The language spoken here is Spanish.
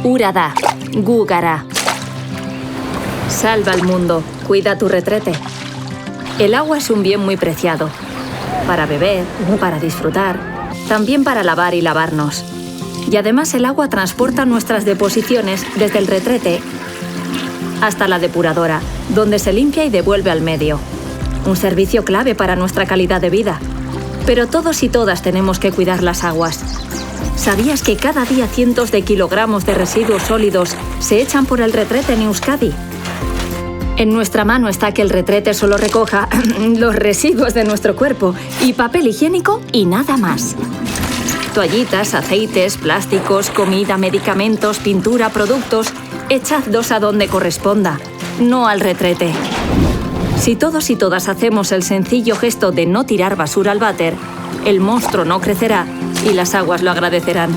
Urada, Gúgara. Salva al mundo, cuida tu retrete. El agua es un bien muy preciado. Para beber, para disfrutar, también para lavar y lavarnos. Y además el agua transporta nuestras deposiciones desde el retrete hasta la depuradora, donde se limpia y devuelve al medio. Un servicio clave para nuestra calidad de vida. Pero todos y todas tenemos que cuidar las aguas. ¿Sabías que cada día cientos de kilogramos de residuos sólidos se echan por el retrete en Euskadi? En nuestra mano está que el retrete solo recoja los residuos de nuestro cuerpo y papel higiénico y nada más. Toallitas, aceites, plásticos, comida, medicamentos, pintura, productos, echadlos a donde corresponda, no al retrete. Si todos y todas hacemos el sencillo gesto de no tirar basura al váter, el monstruo no crecerá y las aguas lo agradecerán.